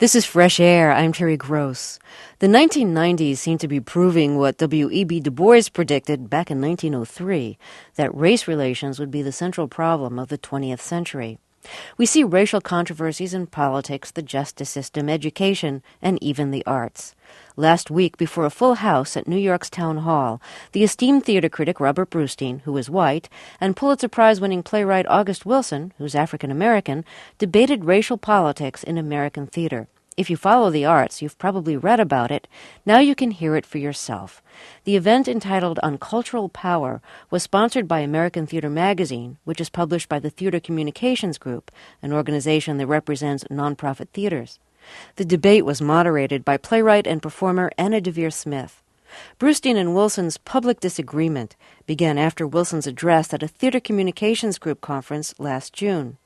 This is Fresh Air. I'm Terry Gross. The 1990s seem to be proving what W.E.B. Du Bois predicted back in 1903, that race relations would be the central problem of the 20th century. We see racial controversies in politics, the justice system, education, and even the arts. Last week, before a full house at New York's Town Hall, the esteemed theater critic Robert Brustein, who is white, and Pulitzer Prize-winning playwright August Wilson, who's African-American, debated racial politics in American theater. If you follow the arts, you've probably read about it. Now you can hear it for yourself. The event, entitled On Cultural Power, was sponsored by American Theater Magazine, which is published by the Theater Communications Group, an organization that represents nonprofit theaters. The debate was moderated by playwright and performer Anna Deavere Smith. Brustein and Wilson's public disagreement began after Wilson's address at a Theater Communications Group conference last June.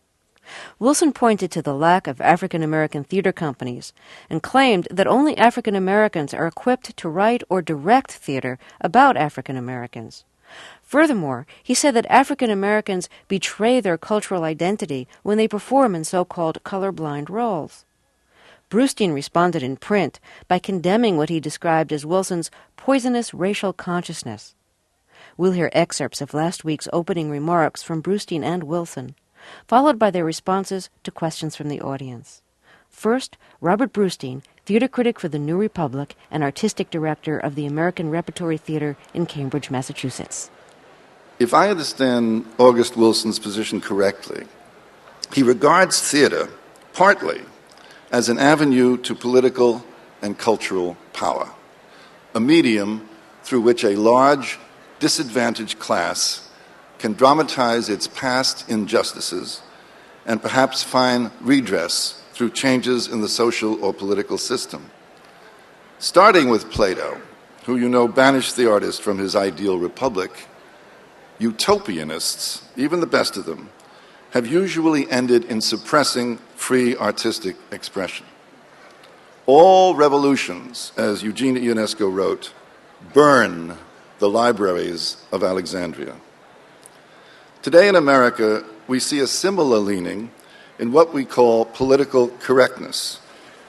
Wilson pointed to the lack of African-American theater companies and claimed that only African-Americans are equipped to write or direct theater about African-Americans. Furthermore, he said that African-Americans betray their cultural identity when they perform in so-called colorblind roles. Brustein responded in print by condemning what he described as Wilson's poisonous racial consciousness. We'll hear excerpts of last week's opening remarks from Brustein and Wilson, followed by their responses to questions from the audience. First, Robert Brustein, theater critic for the New Republic and artistic director of the American Repertory Theater in Cambridge, Massachusetts. If I understand August Wilson's position correctly, he regards theater partly as an avenue to political and cultural power, a medium through which a large, disadvantaged class can dramatize its past injustices and perhaps find redress through changes in the social or political system. Starting with Plato, who you know banished the artist from his ideal republic, utopianists, even the best of them, have usually ended in suppressing free artistic expression. All revolutions, as Eugene Ionesco wrote, burn the libraries of Alexandria. Today in America, we see a similar leaning in what we call political correctness,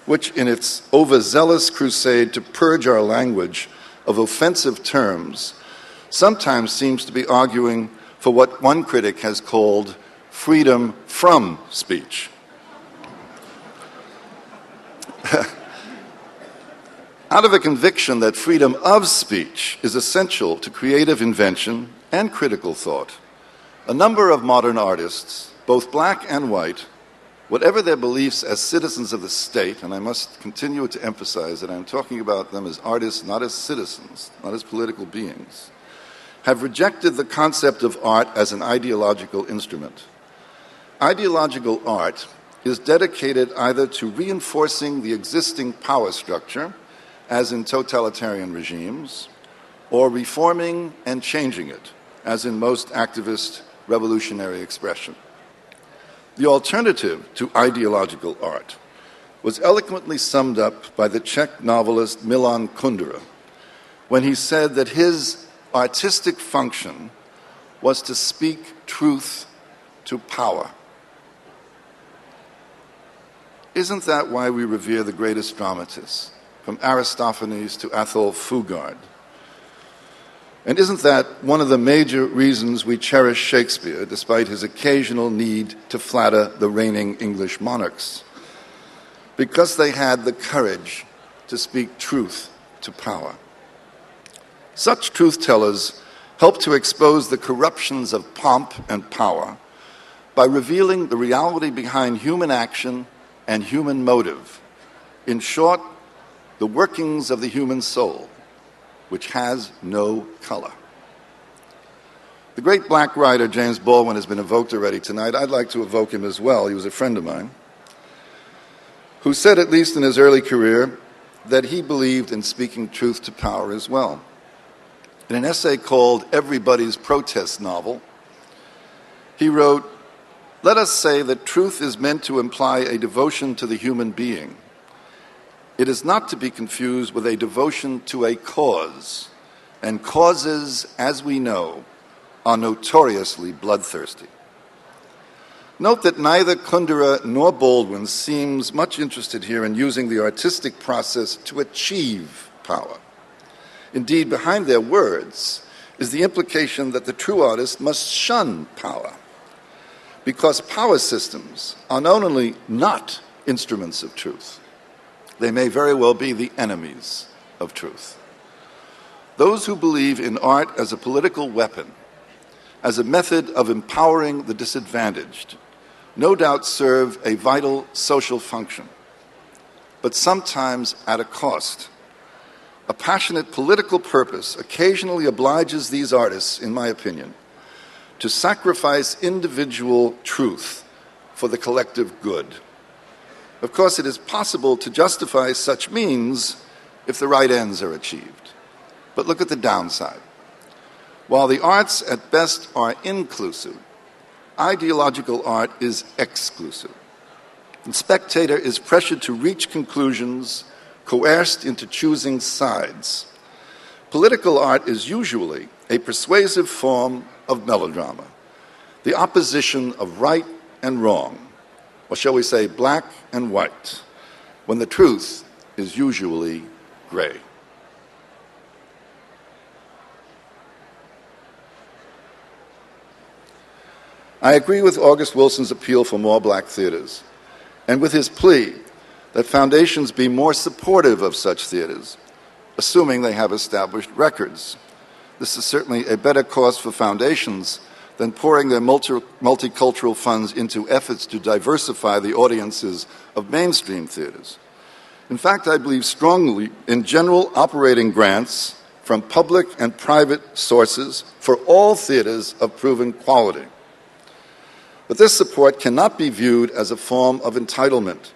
which in its overzealous crusade to purge our language of offensive terms sometimes seems to be arguing for what one critic has called freedom from speech. Out of a conviction that freedom of speech is essential to creative invention and critical thought, a number of modern artists, both black and white, whatever their beliefs as citizens of the state, and I must continue to emphasize that I'm talking about them as artists, not as citizens, not as political beings, have rejected the concept of art as an ideological instrument. Ideological art is dedicated either to reinforcing the existing power structure, as in totalitarian regimes, or reforming and changing it, as in most activist revolutionary expression. The alternative to ideological art was eloquently summed up by the Czech novelist Milan Kundera when he said that his artistic function was to speak truth to power. Isn't that why we revere the greatest dramatists, from Aristophanes to Athol Fugard? And isn't that one of the major reasons we cherish Shakespeare, despite his occasional need to flatter the reigning English monarchs? Because they had the courage to speak truth to power. Such truth-tellers help to expose the corruptions of pomp and power by revealing the reality behind human action and human motive. In short, the workings of the human soul, which has no color. The great black writer James Baldwin has been evoked already tonight. I'd like to evoke him as well. He was a friend of mine, who said, at least in his early career, that he believed in speaking truth to power as well. In an essay called Everybody's Protest Novel, he wrote, "Let us say that truth is meant to imply a devotion to the human being. It is not to be confused with a devotion to a cause, and causes, as we know, are notoriously bloodthirsty." Note that neither Kundera nor Baldwin seems much interested here in using the artistic process to achieve power. Indeed, behind their words is the implication that the true artist must shun power, because power systems are not only not instruments of truth, they may very well be the enemies of truth. Those who believe in art as a political weapon, as a method of empowering the disadvantaged, no doubt serve a vital social function, but sometimes at a cost. A passionate political purpose occasionally obliges these artists, in my opinion, to sacrifice individual truth for the collective good. Of course, it is possible to justify such means if the right ends are achieved. But look at the downside. While the arts at best are inclusive, ideological art is exclusive. The spectator is pressured to reach conclusions, coerced into choosing sides. Political art is usually a persuasive form of melodrama, the opposition of right and wrong, or shall we say black and white, when the truth is usually gray. I agree with August Wilson's appeal for more black theaters, and with his plea that foundations be more supportive of such theaters, assuming they have established records. This is certainly a better cause for foundations than pouring their multicultural funds into efforts to diversify the audiences of mainstream theaters. In fact, I believe strongly in general operating grants from public and private sources for all theaters of proven quality. But this support cannot be viewed as a form of entitlement.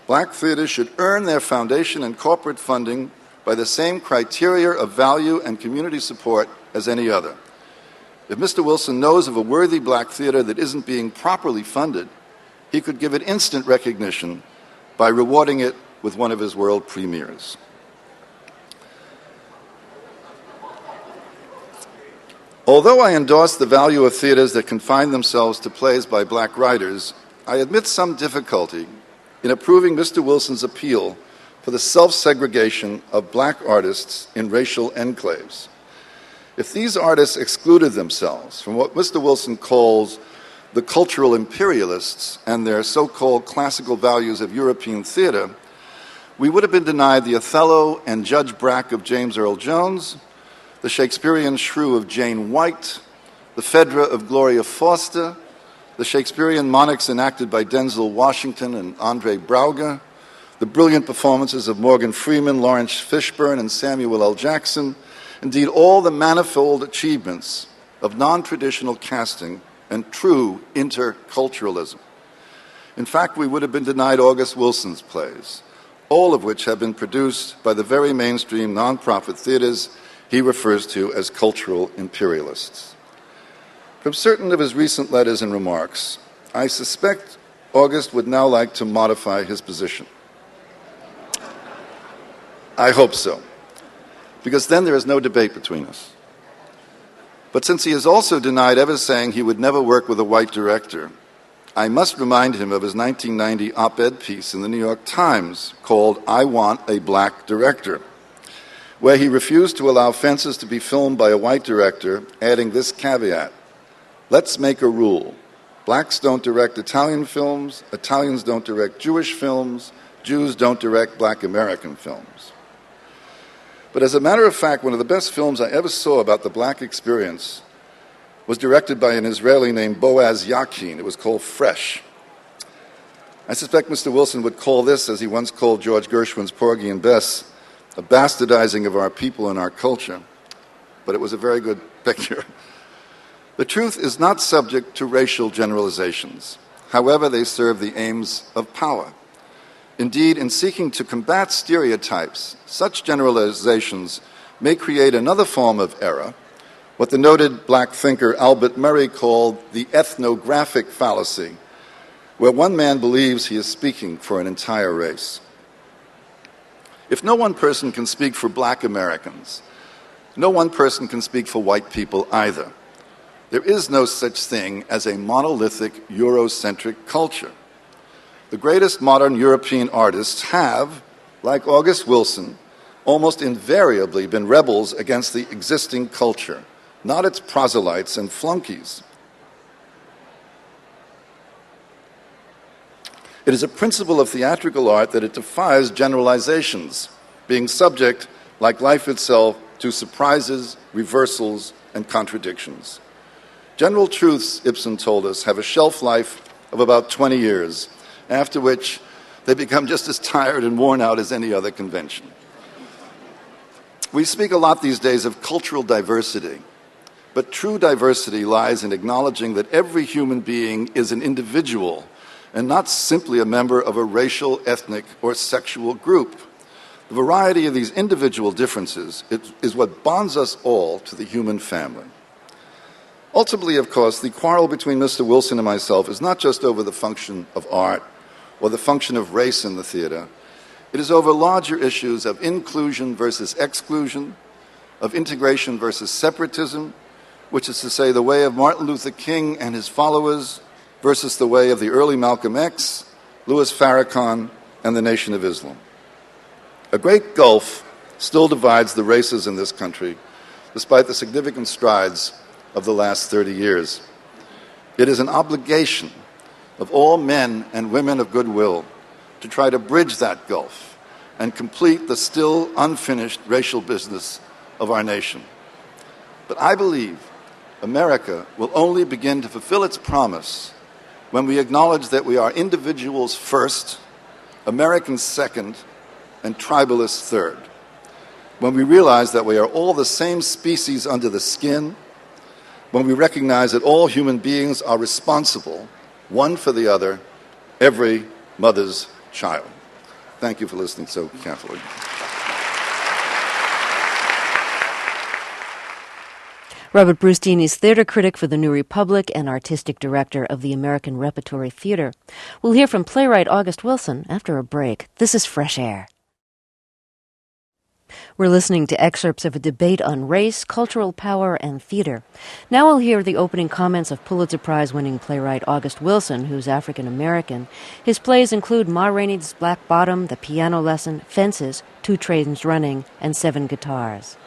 Black theaters should earn their foundation and corporate funding by the same criteria of value and community support as any other. If Mr. Wilson knows of a worthy black theater that isn't being properly funded, he could give it instant recognition by rewarding it with one of his world premieres. Although I endorse the value of theaters that confine themselves to plays by black writers, I admit some difficulty in approving Mr. Wilson's appeal for the self-segregation of black artists in racial enclaves. If these artists excluded themselves from what Mr. Wilson calls the cultural imperialists and their so-called classical values of European theater, we would have been denied the Othello and Judge Brack of James Earl Jones, the Shakespearean Shrew of Jane White, the Phaedra of Gloria Foster, the Shakespearean monarchs enacted by Denzel Washington and Andre Braugher, the brilliant performances of Morgan Freeman, Lawrence Fishburne, and Samuel L. Jackson, indeed all the manifold achievements of non-traditional casting and true interculturalism. In fact, we would have been denied August Wilson's plays, all of which have been produced by the very mainstream nonprofit theaters he refers to as cultural imperialists. From certain of his recent letters and remarks, I suspect August would now like to modify his position. I hope so, because then there is no debate between us. But since he has also denied ever saying he would never work with a white director, I must remind him of his 1990 op-ed piece in the New York Times called "I Want a Black Director," where he refused to allow Fences to be filmed by a white director, adding this caveat: let's make a rule. Blacks don't direct Italian films, Italians don't direct Jewish films, Jews don't direct black American films. But as a matter of fact, one of the best films I ever saw about the black experience was directed by an Israeli named Boaz Yakin. It was called Fresh. I suspect Mr. Wilson would call this, as he once called George Gershwin's Porgy and Bess, a bastardizing of our people and our culture. But it was a very good picture. The truth is not subject to racial generalizations. However, they serve the aims of power. Indeed, in seeking to combat stereotypes, such generalizations may create another form of error, what the noted black thinker Albert Murray called the ethnographic fallacy, where one man believes he is speaking for an entire race. If no one person can speak for black Americans, no one person can speak for white people either. There is no such thing as a monolithic Eurocentric culture. The greatest modern European artists have, like August Wilson, almost invariably been rebels against the existing culture, not its proselytes and flunkies. It is a principle of theatrical art that it defies generalizations, being subject, like life itself, to surprises, reversals, and contradictions. General truths, Ibsen told us, have a shelf life of about 20 years, after which they become just as tired and worn out as any other convention. We speak a lot these days of cultural diversity, but true diversity lies in acknowledging that every human being is an individual and not simply a member of a racial, ethnic, or sexual group. The variety of these individual differences is what bonds us all to the human family. Ultimately, of course, the quarrel between Mr. Wilson and myself is not just over the function of art or the function of race in the theater. It is over larger issues of inclusion versus exclusion, of integration versus separatism, which is to say the way of Martin Luther King and his followers versus the way of the early Malcolm X, Louis Farrakhan, and the Nation of Islam. A great gulf still divides the races in this country, despite the significant strides of the last 30 years. It is an obligation of all men and women of goodwill to try to bridge that gulf and complete the still unfinished racial business of our nation. But I believe America will only begin to fulfill its promise when we acknowledge that we are individuals first, Americans second, and tribalists third. When we realize that we are all the same species under the skin, when we recognize that all human beings are responsible, one for the other, every mother's child. Thank you for listening so carefully. Robert Brustein is theater critic for the New Republic and artistic director of the American Repertory Theater. We'll hear from playwright August Wilson after a break. This is Fresh Air. We're listening to excerpts of a debate on race, cultural power, and theater. Now we'll hear the opening comments of Pulitzer Prize-winning playwright August Wilson, who's African-American. His plays include Ma Rainey's Black Bottom, The Piano Lesson, Fences, Two Trains Running, and Seven Guitars.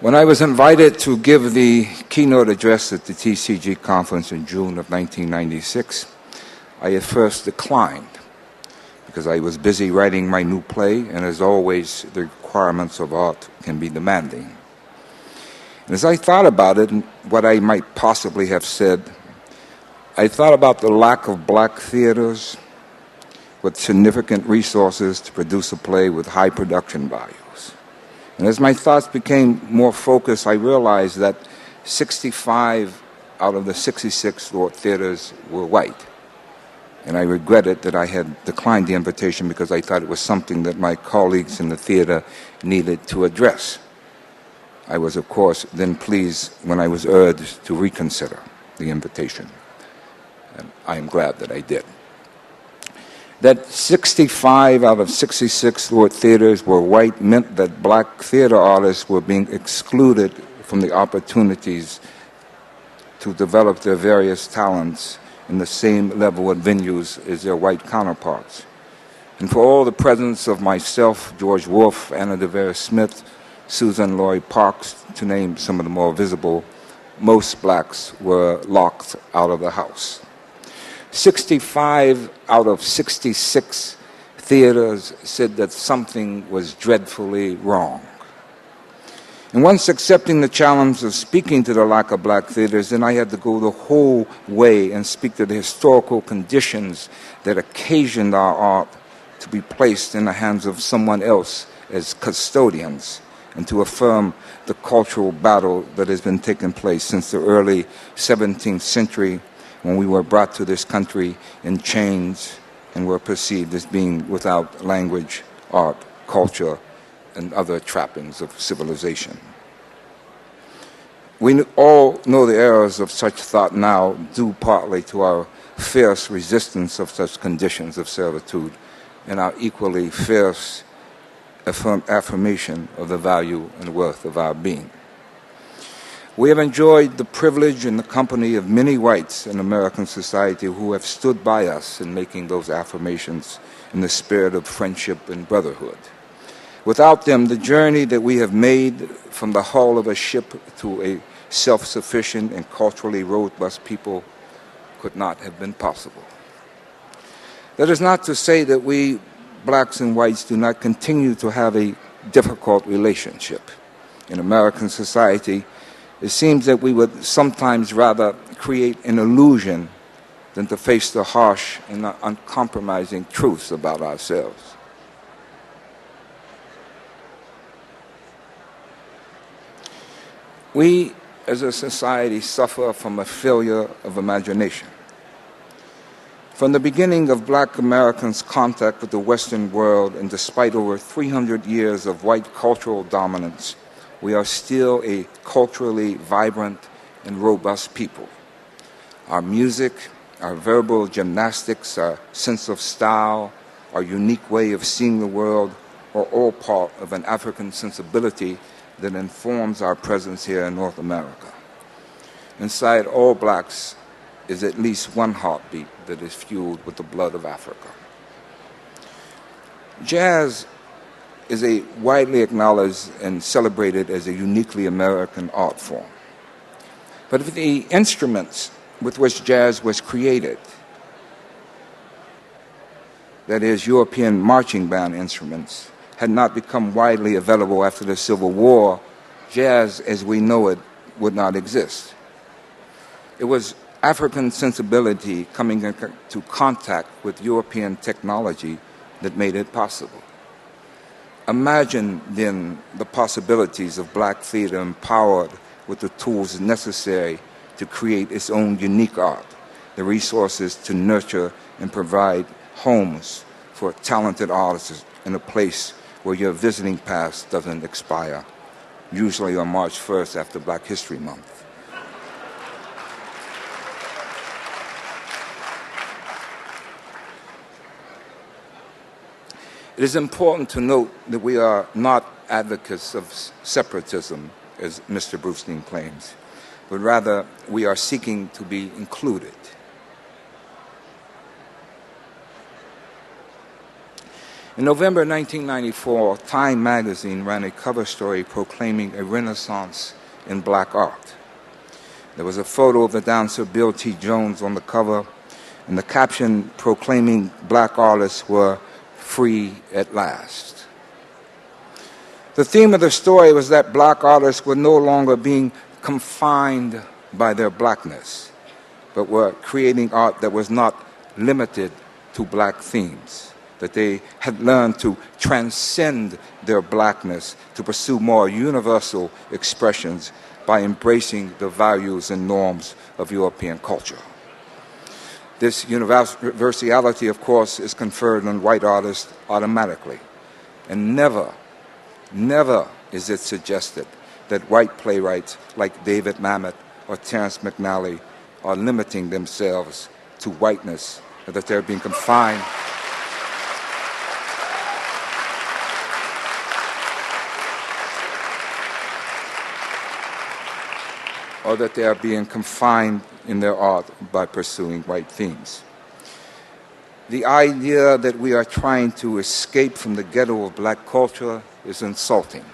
When I was invited to give the keynote address at the TCG conference in June of 1996, I at first declined because I was busy writing my new play, and as always, the requirements of art can be demanding. And as I thought about it and what I might possibly have said, I thought about the lack of black theaters with significant resources to produce a play with high production values. And as my thoughts became more focused, I realized that 65 out of the 66 Lord theaters were white. And I regretted that I had declined the invitation because I thought it was something that my colleagues in the theater needed to address. I was, of course, then pleased when I was urged to reconsider the invitation. And I am glad that I did. That 65 out of 66 Lord theaters were white meant that black theater artists were being excluded from the opportunities to develop their various talents in the same level of venues as their white counterparts. And for all the presence of myself, George Wolfe, Anna Deavere Smith, Susan Lloyd Parks, to name some of the more visible, most blacks were locked out of the house. 65 out of 66 theaters said that something was dreadfully wrong. And once accepting the challenge of speaking to the lack of black theaters, then I had to go the whole way and speak to the historical conditions that occasioned our art to be placed in the hands of someone else as custodians, and to affirm the cultural battle that has been taking place since the early 17th century, when we were brought to this country in chains and were perceived as being without language, art, culture, and other trappings of civilization. We all know the errors of such thought now, due partly to our fierce resistance of such conditions of servitude and our equally fierce affirmation of the value and worth of our being. We have enjoyed the privilege and the company of many whites in American society who have stood by us in making those affirmations in the spirit of friendship and brotherhood. Without them, the journey that we have made from the hull of a ship to a self-sufficient and culturally robust people could not have been possible. That is not to say that we, blacks and whites, do not continue to have a difficult relationship. In American society, it seems that we would sometimes rather create an illusion than to face the harsh and uncompromising truths about ourselves. We, as a society, suffer from a failure of imagination. From the beginning of black Americans' contact with the Western world, and despite over 300 years of white cultural dominance, we are still a culturally vibrant and robust people. Our music, our verbal gymnastics, our sense of style, our unique way of seeing the world are all part of an African sensibility that informs our presence here in North America. Inside all blacks is at least one heartbeat that is fueled with the blood of Africa. Jazz is a widely acknowledged and celebrated as a uniquely American art form. But if the instruments with which jazz was created, that is, European marching band instruments, had not become widely available after the Civil War, jazz as we know it would not exist. It was African sensibility coming into contact with European technology that made it possible. Imagine, then, the possibilities of black theater empowered with the tools necessary to create its own unique art, the resources to nurture and provide homes for talented artists in a place where your visiting pass doesn't expire, usually on March 1st after Black History Month. It is important to note that we are not advocates of separatism, as Mr. Brustein claims, but rather we are seeking to be included. In November 1994, Time magazine ran a cover story proclaiming a renaissance in black art. There was a photo of the dancer Bill T. Jones on the cover, and the caption proclaiming black artists were free at last. The theme of the story was that black artists were no longer being confined by their blackness, but were creating art that was not limited to black themes, that they had learned to transcend their blackness to pursue more universal expressions by embracing the values and norms of European culture. This universality, of course, is conferred on white artists automatically. And never is it suggested that white playwrights like David Mamet or Terrence McNally are limiting themselves to whiteness, or that they're being confined. Or that they are being confined in their art by pursuing white themes. The idea that we are trying to escape from the ghetto of black culture is insulting.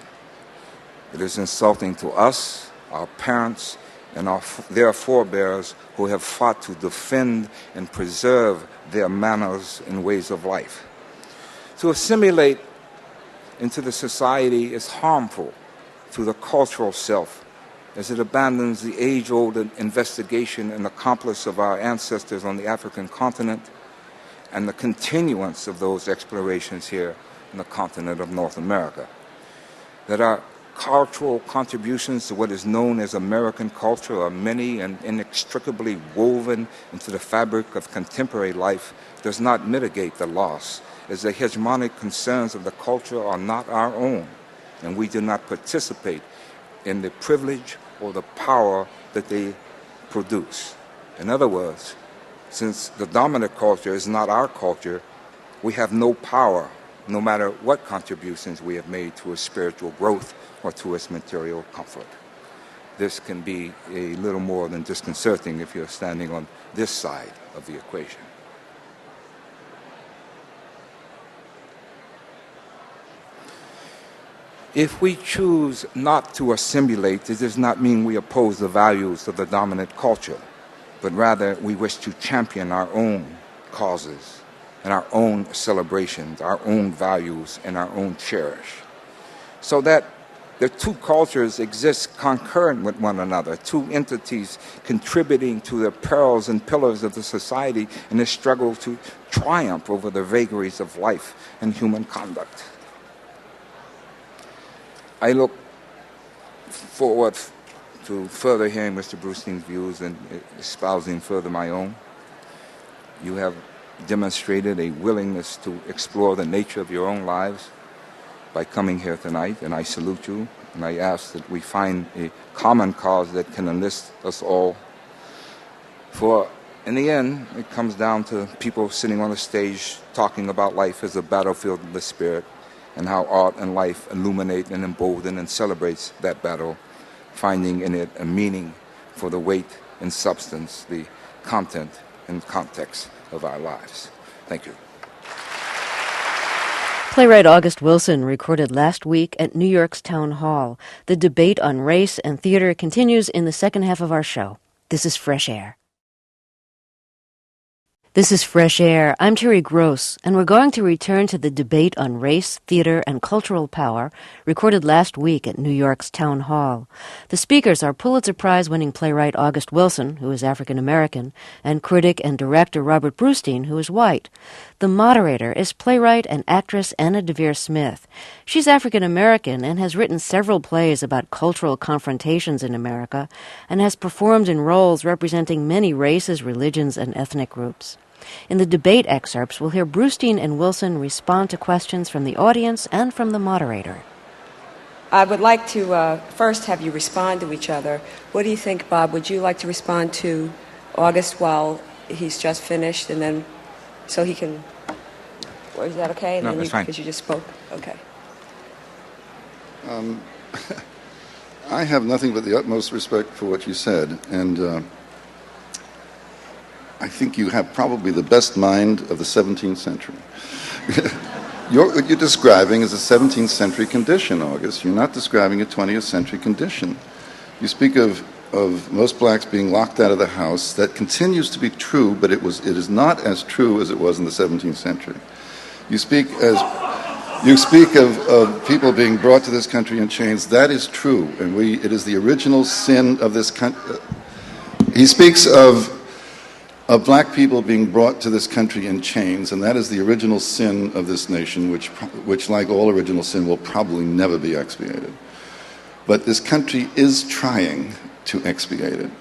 It is insulting to us, our parents, and their forebears who have fought to defend and preserve their manners and ways of life. To assimilate into the society is harmful to the cultural self, as it abandons the age-old investigation and accomplice of our ancestors on the African continent and the continuance of those explorations here in the continent of North America. That our cultural contributions to what is known as American culture are many and inextricably woven into the fabric of contemporary life does not mitigate the loss, as the hegemonic concerns of the culture are not our own, and we do not participate in the privilege or the power that they produce. In other words, since the dominant culture is not our culture, we have no power, no matter what contributions we have made to its spiritual growth or to its material comfort. this can be a little more than disconcerting if you're standing on this side of the equation. If we choose not to assimilate, it does not mean we oppose the values of the dominant culture, but rather we wish to champion our own causes and our own celebrations, our own values, and our own cherish. So that the two cultures exist concurrent with one another, two entities contributing to the perils and pillars of the society in this struggle to triumph over the vagaries of life and human conduct. I look forward to further hearing Mr. Brustein's views and espousing further my own. You have demonstrated a willingness to explore the nature of your own lives by coming here tonight, and I salute you, and I ask that we find a common cause that can enlist us all. For in the end, it comes down to people sitting on a stage talking about life as a battlefield of the spirit, and how art and life illuminate and embolden and celebrates that battle, finding in it a meaning for the weight and substance, the content and context of our lives. Thank you. Playwright August Wilson recorded last week at New York's Town Hall. The debate on race and theater continues in the second half of our show. This is Fresh Air. This is Fresh Air. I'm Terry Gross, and we're going to return to the debate on race, theater, and cultural power recorded last week at New York's Town Hall. The speakers are Pulitzer Prize-winning playwright August Wilson, who is African-American, and critic and director Robert Brustein, who is white. The moderator is playwright and actress Anna Deavere Smith. She's African-American and has written several plays about cultural confrontations in America and has performed in roles representing many races, religions, and ethnic groups. In the debate excerpts, we'll hear Brustein and Wilson respond to questions from the audience and from the moderator. I would like to first have you respond to each other. What do you think, Bob? Would you like to respond to August while he's just finished, and then so he can... Or is that okay? And no, then that's fine. Because you just spoke? Okay. I have nothing but the utmost respect for what you said, and I think you have probably the best mind of the 17th century. What you're describing is a 17th century condition, August. You're not describing a 20th century condition. You speak of most blacks being locked out of the house. That continues to be true, but it is not as true as it was in the 17th century. You speak of people being brought to this country in chains. That is true, and it is the original sin of this country. He speaks of black people being brought to this country in chains, and that is the original sin of this nation, which, like all original sin, will probably never be expiated. But this country is trying to expiate it.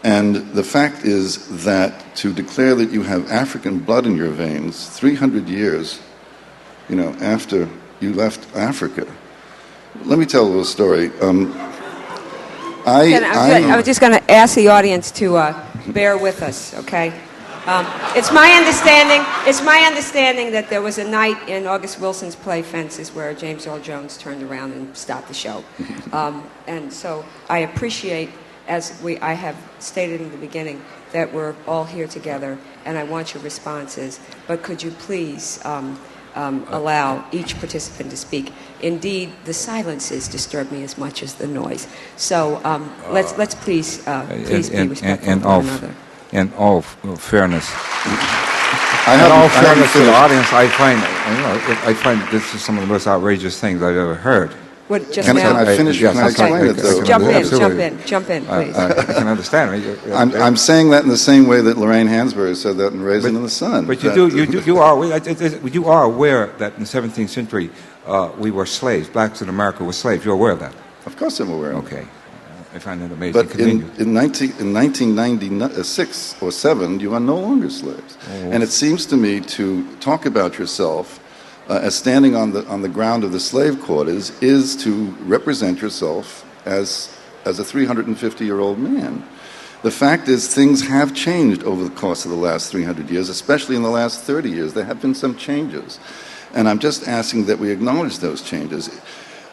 And the fact is that to declare that you have African blood in your veins 300 years, after you left Africa. Let me tell a little story. I was just going to ask the audience to bear with us, okay? It's my understanding that there was a night in August Wilson's play Fences where James Earl Jones turned around and stopped the show. And so I appreciate, as I have stated in the beginning, that we're all here together, and I want your responses. But could you please allow each participant to speak? Indeed, the silences disturb me as much as the noise. So let's please be respectful of one another. In all fairness, to the audience, I find this is some of the most outrageous things I've ever heard. What, just can now? I finish? Yes, can I explain it, though? Jump in, please. I can understand. I'm saying that in the same way that Lorraine Hansberry said that in Raisin in the Sun. But you are aware that in the 17th century we were slaves. Blacks in America were slaves. You're aware of that? Of course I'm aware of it. Okay. I find it amazing. But in 1996 or 7, you are no longer slaves. Oh. And it seems to me to talk about yourself as standing on the ground of the slave quarters is to represent yourself as a 350-year-old man. The fact is things have changed over the course of the last 300 years, especially in the last 30 years. There have been some changes. And I'm just asking that we acknowledge those changes.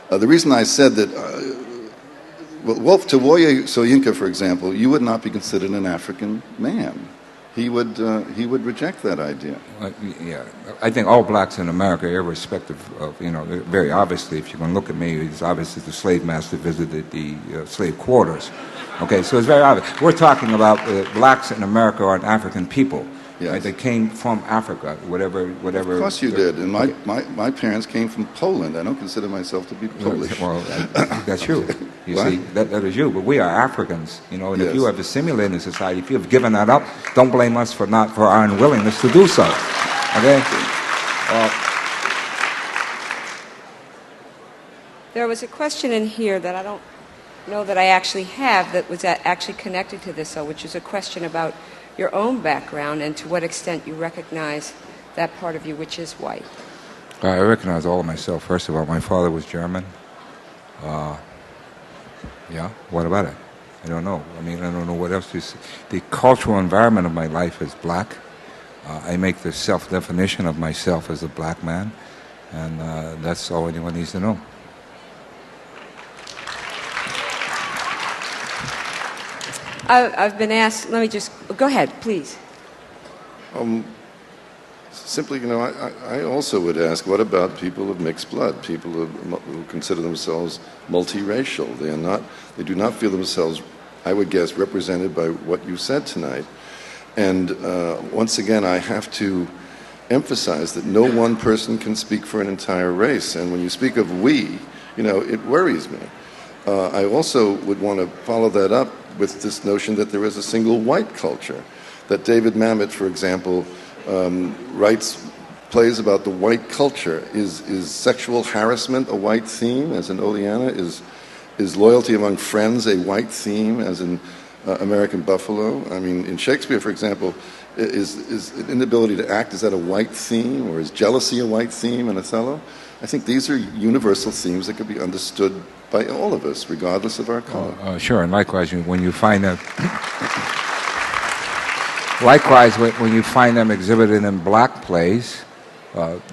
The reason I said that Well, to Woye Soyinka, for example, you would not be considered an African man. He would reject that idea. Yeah, I think all blacks in America, irrespective of, very obviously, if you can look at me, it's obvious that the slave master visited the slave quarters. Okay, so it's very obvious. We're talking about blacks in America aren't African people. Yes. Right? They came from Africa, whatever. Of course you did. And my parents came from Poland. I don't consider myself to be Polish. Well, that's you. You see, that is you. But we are Africans, and if you have assimilated in society, if you have given that up, don't blame us for our unwillingness to do so. Okay? There was a question in here that I don't know that I actually have that was actually connected to this, which is a question about your own background and to what extent you recognize that part of you which is white. I recognize all of myself. First of all, my father was German. Yeah, what about it? I don't know. I don't know what else to say. The cultural environment of my life is black. I make the self-definition of myself as a black man, and that's all anyone needs to know. I've been asked, let me just, go ahead, please. Simply, I also would ask, what about people of mixed blood, people who consider themselves multiracial? They do not feel themselves, I would guess, represented by what you said tonight. And once again, I have to emphasize that no one person can speak for an entire race. And when you speak of we, it worries me. I also would want to follow that up with this notion that there is a single white culture. That David Mamet, for example, writes plays about the white culture. Is sexual harassment a white theme, as in Oleana? Is loyalty among friends a white theme, as in American Buffalo? In Shakespeare, for example, is an inability to act, is that a white theme? Or is jealousy a white theme in Othello? I think these are universal themes that could be understood by all of us, regardless of our color. Sure, and likewise, when you find them, when you find them exhibited in black plays,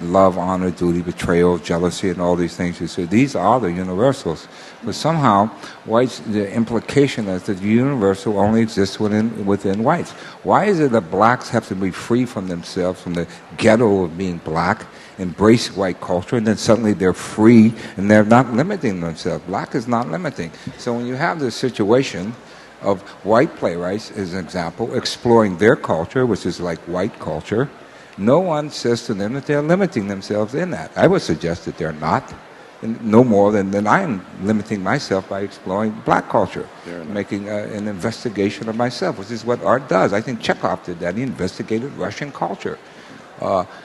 love, honor, duty, betrayal, jealousy, and all these things, you say these are the universals. But somehow, whites, the implication is that the universal only exists within whites. Why is it that blacks have to be free from themselves, from the ghetto of being black, embrace white culture, and then suddenly they're free and they're not limiting themselves? Black is not limiting. So when you have this situation of white playwrights, as an example, exploring their culture, which is like white culture, no one says to them that they're limiting themselves in that. I would suggest that they're not, no more than I'm limiting myself by exploring black culture, making an investigation of myself, which is what art does. I think Chekhov did that. He investigated Russian culture.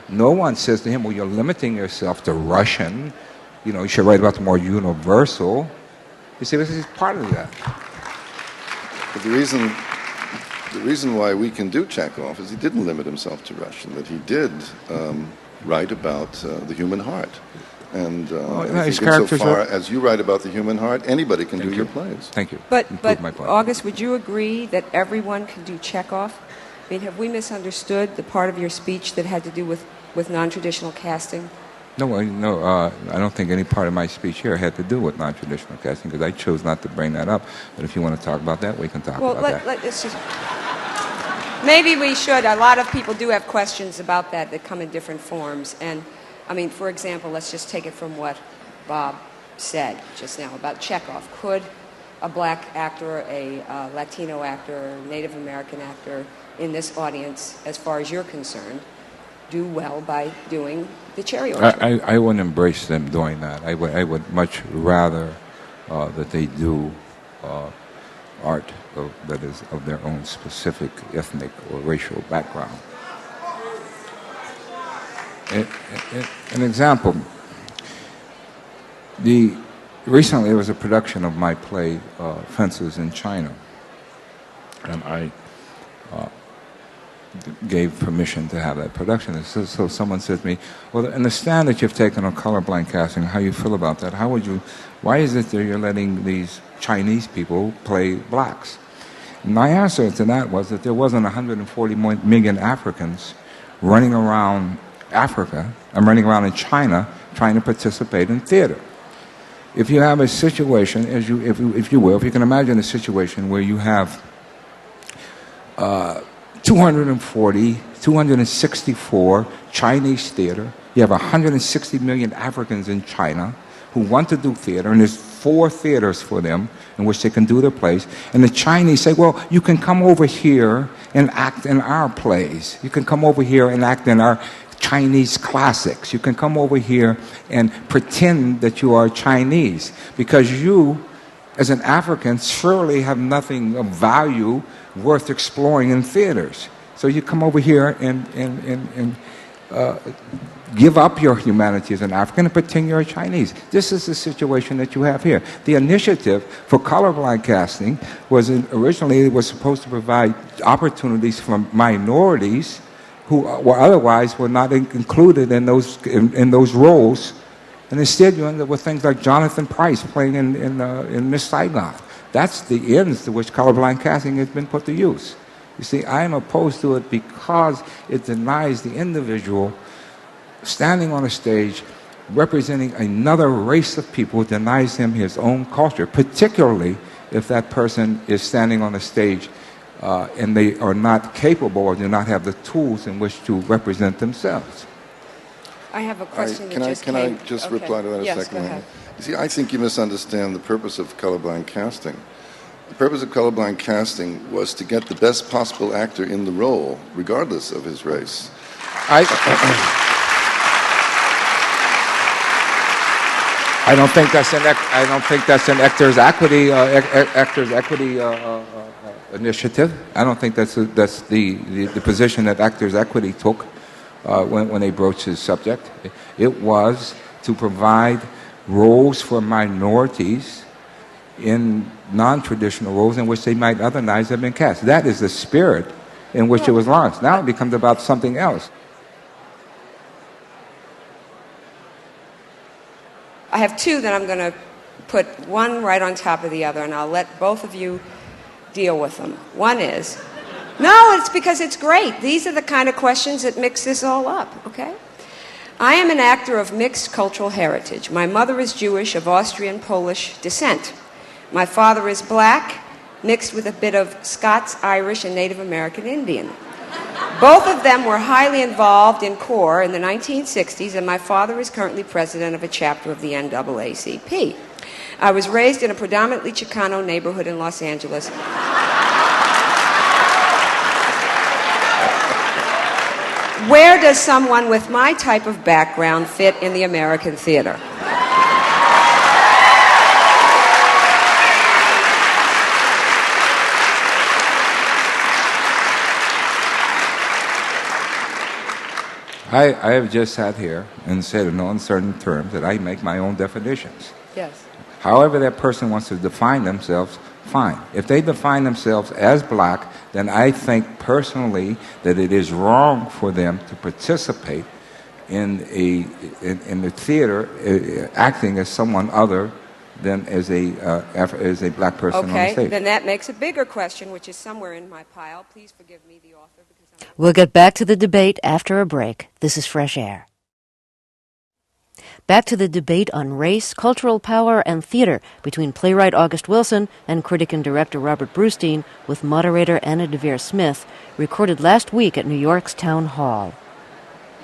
No one says to him, well, you're limiting yourself to Russian. You should write about the more universal. You see, this is part of that. But the reason why we can do Chekhov is he didn't limit himself to Russian, that he did write about the human heart. And insofar as you write about the human heart, anybody can do your plays. Thank you. But August, would you agree that everyone can do Chekhov? Have we misunderstood the part of your speech that had to do with non-traditional casting? No, I don't think any part of my speech here had to do with non-traditional casting, because I chose not to bring that up. But if you want to talk about that, we can talk about that. Maybe we should. A lot of people do have questions about that come in different forms. And, for example, let's just take it from what Bob said just now about Chekhov. Could a black actor, a Latino actor, a Native American actor in this audience, as far as you're concerned, do well by doing the Cherry Orchard? I wouldn't embrace them doing that. I would much rather that they do art that is of their own specific ethnic or racial background. An example. Recently there was a production of my play, Fences in China, and I gave permission to have that production. And so someone said to me, well, in the stand that you've taken on colorblind casting, how you feel about that? Why is it that you're letting these Chinese people play blacks? My answer to that was that there wasn't 140 million Africans running around Africa and running around in China trying to participate in theater. if you have a situation, if you will, if you can imagine a situation where you have 264 Chinese theater, you have 160 million Africans in China who want to do theater, and there's 4 theaters for them in which they can do their plays, and the Chinese say, well, you can come over here and act in our plays. You can come over here and act in our Chinese classics. You can come over here and pretend that you are Chinese, because you, as an African, surely have nothing of value worth exploring in theaters. So you come over here and give up your humanity as an African and pretend you're a Chinese. This is the situation that you have here. The initiative for colorblind casting was originally supposed to provide opportunities for minorities who were otherwise were not included in those roles, and instead you end up with things like Jonathan Pryce playing in Miss Saigon. That's the ends to which colorblind casting has been put to use. You see, I am opposed to it because it denies the individual standing on a stage representing another race of people, denies him his own culture, particularly if that person is standing on a stage and they are not capable or do not have the tools in which to represent themselves. I have a question Can I just reply to that a second? Go ahead. You see, I think you misunderstand the purpose of colorblind casting. The purpose of colorblind casting was to get the best possible actor in the role, regardless of his race. I don't think that's an actors' equity initiative. I don't think that's the position that Actors Equity took when they broached this subject. It was to provide roles for minorities in non-traditional roles in which they might otherwise have been cast. That is the spirit in which it was launched. Now it becomes about something else. I have 2 that I'm going to put one right on top of the other, and I'll let both of you deal with them. One is, no, it's because it's great. These are the kind of questions that mix this all up, okay? I am an actor of mixed cultural heritage. My mother is Jewish of Austrian-Polish descent. My father is black, mixed with a bit of Scots, Irish, and Native American Indian. Both of them were highly involved in CORE in the 1960s, and my father is currently president of a chapter of the NAACP. I was raised in a predominantly Chicano neighborhood in Los Angeles. Where does someone with my type of background fit in the American theater? I have just sat here and said in no uncertain terms that I make my own definitions. Yes. However that person wants to define themselves, fine. If they define themselves as black, then I think personally that it is wrong for them to participate in the theater acting as someone other than as a black person on the Okay, stage. then that makes a bigger question, which is somewhere in my pile. Please forgive me, the author, because We'll get back to the debate after a break. This is Fresh Air. Back to the debate on race, cultural power, and theater between playwright August Wilson and critic and director Robert Brustein with moderator Anna Deavere Smith, recorded last week at New York's Town Hall.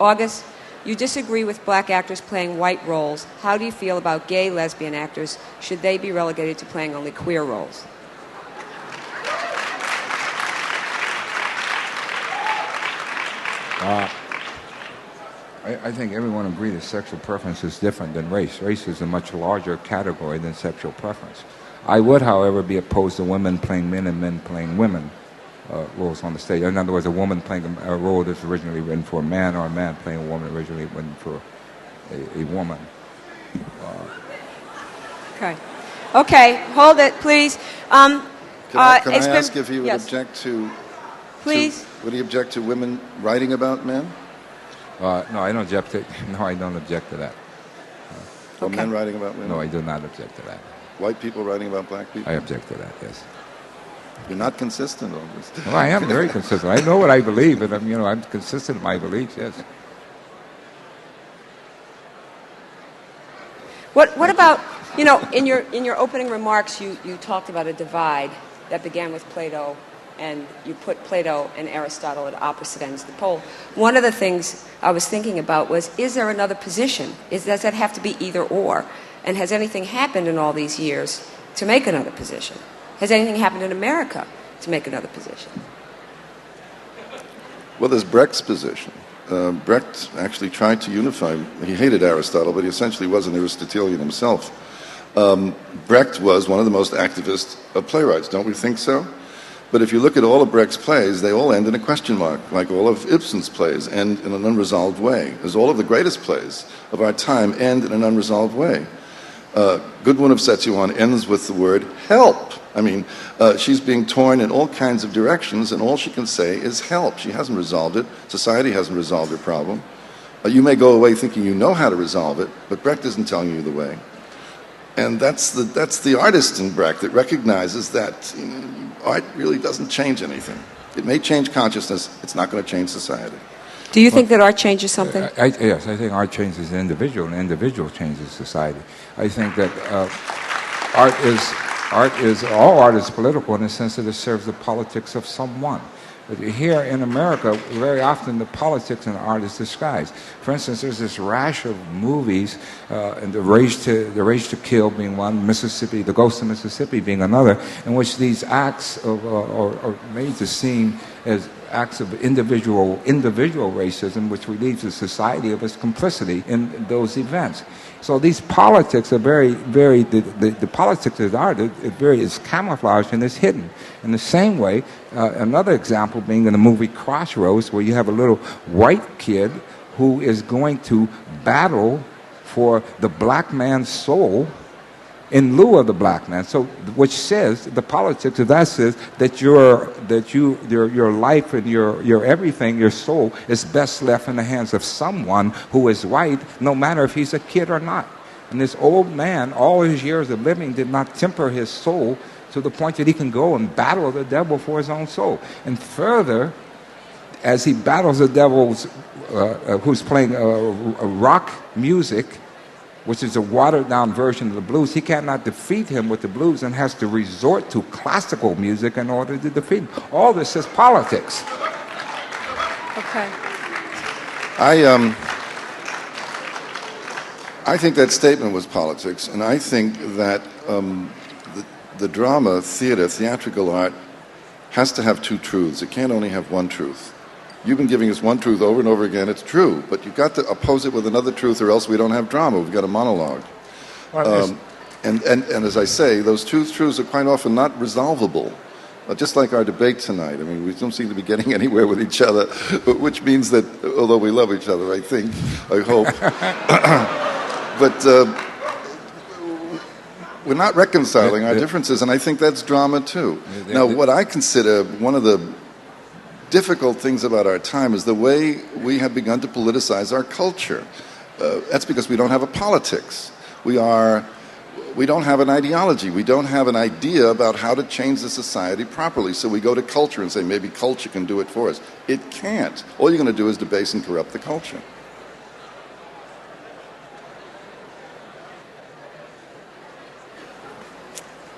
August, you disagree with black actors playing white roles. How do you feel about gay lesbian actors? Should they be relegated to playing only queer roles? I think everyone agrees that sexual preference is different than race. Race is a much larger category than sexual preference. I would, however, be opposed to women playing men and men playing women roles on the stage. In other words, a woman playing a role that's originally written for a man, or a man playing a woman originally written for a woman. Okay, hold it, please. Can I ask if he would object to... Please. Would he object to women writing about men? No, I don't object to. No, I don't object to that. Or men writing about women? No, I do not object to that. White people writing about black people? I object to that. Yes. You're not consistent on this. Well, I am very consistent. I know what I believe, and I'm consistent in my beliefs. Yes. What about You know, in your opening remarks, you talked about a divide that began with Plato, and you put Plato and Aristotle at opposite ends of the pole. One of the things I was thinking about was, is there another position? Does that have to be either or? And has anything happened in all these years to make another position? Has anything happened in America to make another position? Well, there's Brecht's position. Brecht actually tried to unify. He hated Aristotle, but he essentially was an Aristotelian himself. Brecht was one of the most activist of playwrights, don't we think so? But if you look at all of Brecht's plays, they all end in a question mark, like all of Ibsen's plays end in an unresolved way, as all of the greatest plays of our time end in an unresolved way. Gudrun of Setsuan ends with the word help. I mean, she's being torn in all kinds of directions, and all she can say is help. She hasn't resolved it. Society hasn't resolved her problem. You may go away thinking you know how to resolve it, but Brecht isn't telling you the way. And that's the artist in Brecht that recognizes that art really doesn't change anything. It may change consciousness. It's not going to change society. Do you think that art changes something? Yes, I think art changes the individual, and the individual changes society. I think that all art is political in the sense that it serves the politics of someone. But here in America, very often the politics in art is disguised. For instance, there's this rash of movies, and the Rage to Kill being one, Mississippi, The Ghost of Mississippi being another, in which these acts are made to seem as acts of individual racism, which relieves the society of its complicity in those events. So these politics are very, very, the politics of art is camouflaged and is hidden. In the same way, another example being in the movie Crossroads, where you have a little white kid who is going to battle for the black man's soul in lieu of the black man. So, which says, the politics of that says that your life and your everything, your soul, is best left in the hands of someone who is white, no matter if he's a kid or not. And this old man, all his years of living, did not temper his soul to the point that he can go and battle the devil for his own soul. And further, as he battles the devil who's playing rock music, which is a watered-down version of the blues, he cannot defeat him with the blues and has to resort to classical music in order to defeat him. All this is politics. Okay. I think that statement was politics, and I think that the drama, theatrical art, has to have two truths. It can't only have one truth. You've been giving us one truth over and over again. It's true, but you've got to oppose it with another truth, or else we don't have drama. We've got a monologue. And as I say, those two truths are quite often not resolvable. Just like our debate tonight. I mean, we don't seem to be getting anywhere with each other, which means that, although we love each other, I hope. But we're not reconciling our differences, and I think that's drama too. Now, what I consider one of the difficult things about our time is the way we have begun to politicize our culture. That's because we don't have a politics. We don't have an ideology. We don't have an idea about how to change the society properly. So we go to culture and say, maybe culture can do it for us. It can't. All you're going to do is debase and corrupt the culture.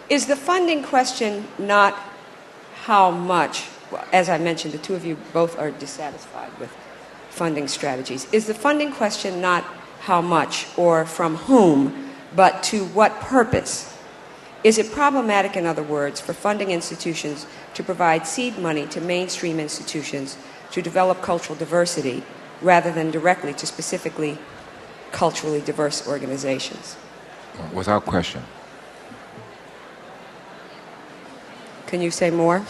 Is the funding question not how much? Well, as I mentioned, the two of you both are dissatisfied with funding strategies. Is the funding question not how much or from whom, but to what purpose? Is it problematic, in other words, for funding institutions to provide seed money to mainstream institutions to develop cultural diversity rather than directly to specifically culturally diverse organizations? Without question. Can you say more?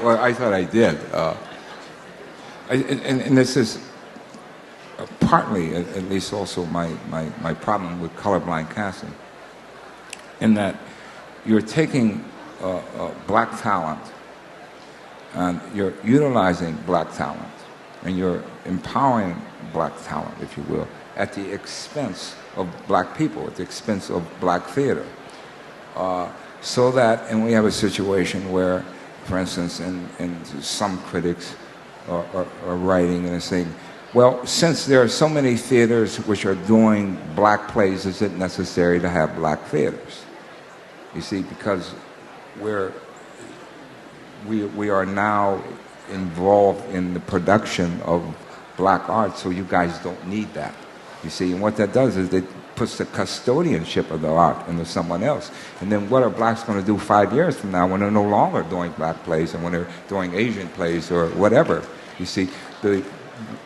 Well, I thought I did. And this is partly, at least also, my problem with colorblind casting, in that you're taking black talent and you're utilizing black talent and you're empowering black talent, if you will, at the expense of black people, at the expense of black theater. So that, and we have a situation where, for instance, in some critics are writing and saying, Well, since there are so many theaters which are doing black plays, is it necessary to have black theaters? You see, because we are now involved in the production of black art, so you guys don't need that. You see, and what that does is it puts the custodianship of the art into someone else. And then what are blacks going to do 5 years from now when they're no longer doing black plays and when they're doing Asian plays or whatever? You see, the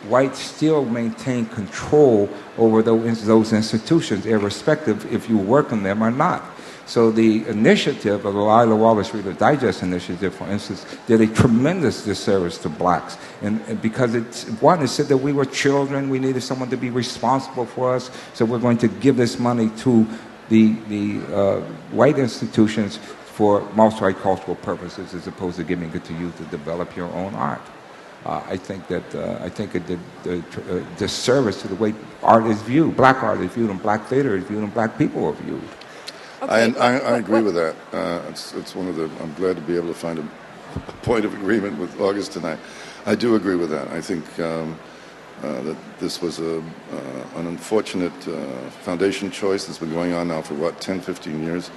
whites still maintain control over those institutions, irrespective if you work on them or not. So the initiative of the Lila Wallace Reader Digest initiative, for instance, did a tremendous disservice to blacks. And because it said that we were children, we needed someone to be responsible for us, so we're going to give this money to the white institutions for multicultural purposes as opposed to giving it to you to develop your own art. I think it did a disservice to the way art is viewed. Black art is viewed, and black theater is viewed, and black people are viewed. Okay. I agree with that. It's one of the. I'm glad to be able to find a point of agreement with August tonight. I do agree with that. I think that this was an unfortunate foundation choice that's been going on now for 10, 15 years,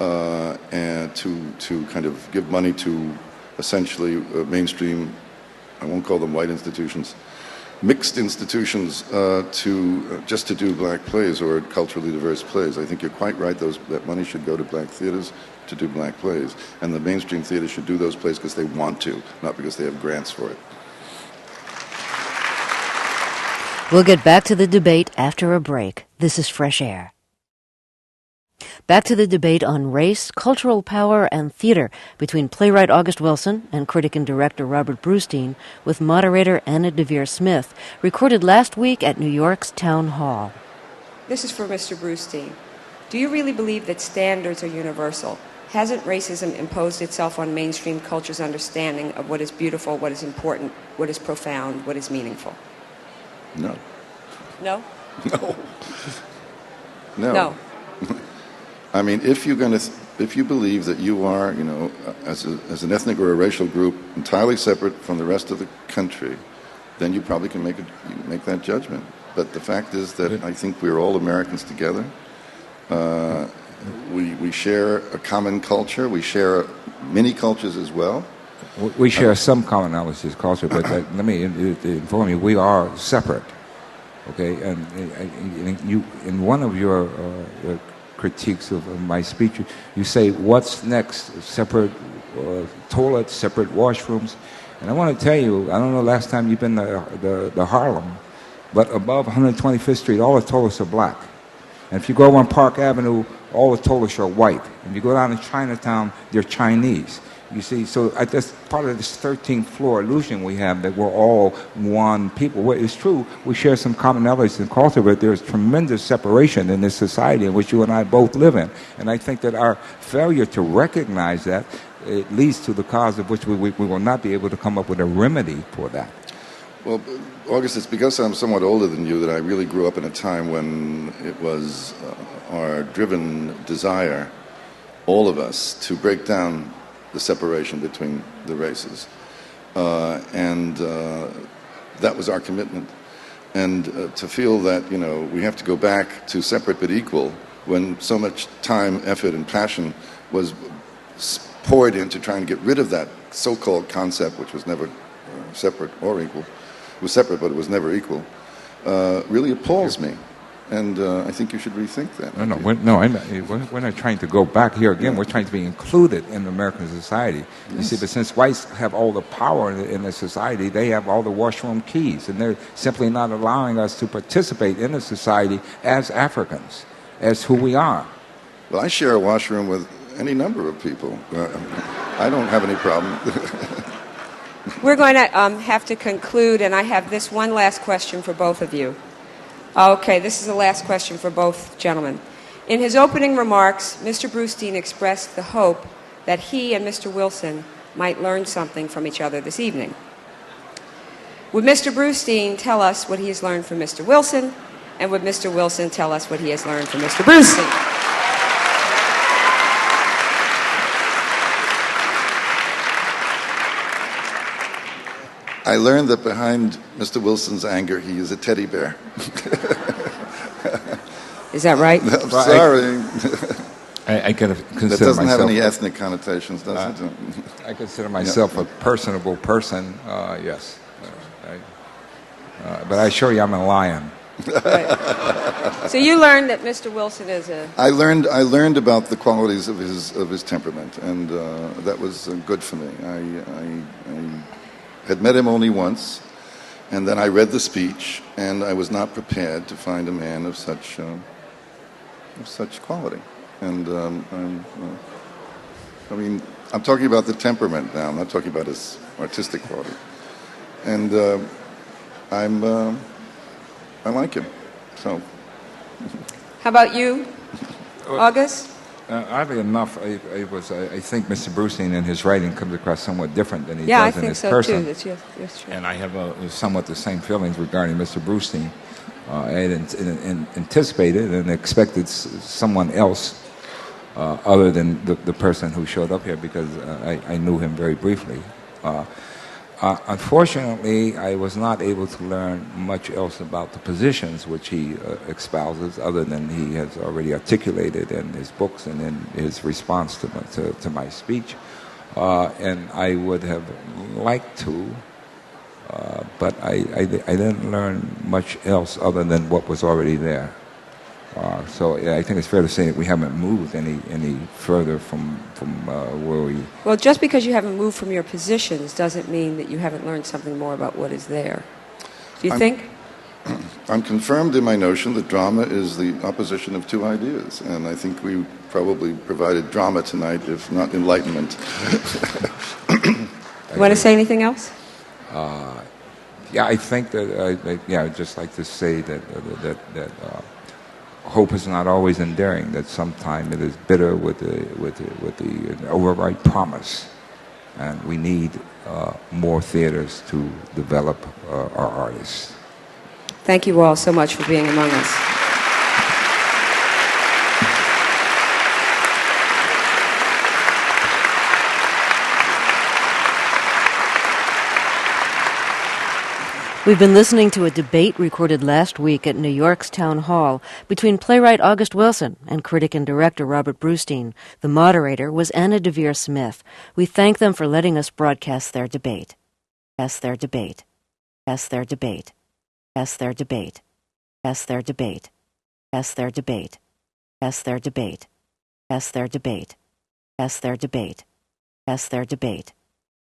and to kind of give money to essentially mainstream. I won't call them white institutions, mixed institutions just to do black plays or culturally diverse plays. I think you're quite right. That money should go to black theaters to do black plays, and the mainstream theaters should do those plays because they want to, not because they have grants for it. We'll get back to the debate after a break. This is Fresh Air. Back to the debate on race, cultural power, and theater between playwright August Wilson and critic and director Robert Brustein with moderator Anna Deavere Smith, recorded last week at New York's Town Hall. This is for Mr. Brustein. Do you really believe that standards are universal? Hasn't racism imposed itself on mainstream culture's understanding of what is beautiful, what is important, what is profound, what is meaningful? No. No? No. No. I mean, if you believe that you are, as an ethnic or a racial group entirely separate from the rest of the country, then you probably can make that judgment. But the fact is that I think we're all Americans together. We share a common culture. We share many cultures as well. We share some commonalities of culture, but let me inform you, we are separate. Okay, and you in one of your critiques of my speech, you say, what's next? Separate toilets, separate washrooms. And I want to tell you, I don't know last time you've been to the Harlem, but above 125th Street, all the toilets are black. And if you go on Park Avenue, all the toilets are white. And if you go down to Chinatown, they're Chinese. You see, so that's part of this 13th floor illusion we have that we're all one people. Well, it's true, we share some commonalities in culture, but there's tremendous separation in this society in which you and I both live in. And I think that our failure to recognize that, it leads to the cause of which we will not be able to come up with a remedy for that. Well, August, it's because I'm somewhat older than you that I really grew up in a time when it was our driven desire, all of us, to break down the separation between the races. And that was our commitment. And to feel that, we have to go back to separate but equal when so much time, effort, and passion was poured into trying to get rid of that so-called concept, which was never separate or equal. It was separate, but it was never equal, really appalls me. And I think you should rethink that. We're not trying to go back here again. We're trying to be included in American society. Yes. You see, but since whites have all the power in the society, they have all the washroom keys, and they're simply not allowing us to participate in the society as Africans, as who we are. Well, I share a washroom with any number of people. I don't have any problem. We're going to have to conclude, and I have this one last question for both of you. Okay, this is the last question for both gentlemen. In his opening remarks, Mr. Brustein expressed the hope that he and Mr. Wilson might learn something from each other this evening. Would Mr. Brustein tell us what he has learned from Mr. Wilson, and would Mr. Wilson tell us what he has learned from Mr. Brustein? I learned that behind Mr. Wilson's anger, he is a teddy bear. Is that right? I'm sorry. I could consider That doesn't myself have any ethnic connotations, does it? I consider myself a personable person, yes. But I assure you I'm a lion. Right. So you learned that Mr. Wilson is a... I learned about the qualities of his temperament, and that was good for me. I had met him only once, and then I read the speech, and I was not prepared to find a man of such quality. And I mean, I'm talking about the temperament now. I'm not talking about his artistic quality. And I like him. So. How about you, August? Oddly enough, I think Mr. Brustein in his writing comes across somewhat different than he Yeah, I does in think his so person. too. That's true. And I have somewhat the same feelings regarding Mr. Brustein. I had anticipated and expected someone else other than the person who showed up here, because I knew him very briefly. Unfortunately, I was not able to learn much else about the positions which he espouses, other than he has already articulated in his books and in his response to my speech. And I would have liked to, but I didn't learn much else other than what was already there. So yeah, I think it's fair to say that we haven't moved any further from where we... Well, just because you haven't moved from your positions doesn't mean that you haven't learned something more about what is there. Do you think? I'm confirmed in my notion that drama is the opposition of two ideas, and I think we probably provided drama tonight, if not enlightenment. You want to say anything else? Yeah, I think that I'd just like to say that hope is not always endearing. That sometimes it is bitter with the overripe promise, and we need more theaters to develop our artists. Thank you all so much for being among us. We've been listening to a debate recorded last week at New York's Town Hall between playwright August Wilson and critic and director Robert Brustein. The moderator was Anna Deavere Smith. We thank them for letting us broadcast their debate. Cast their debate. Cast their debate. Cast their debate. Cast their debate. Cast their debate. Cast their debate. Cast their debate. Cast their debate. Cast their debate.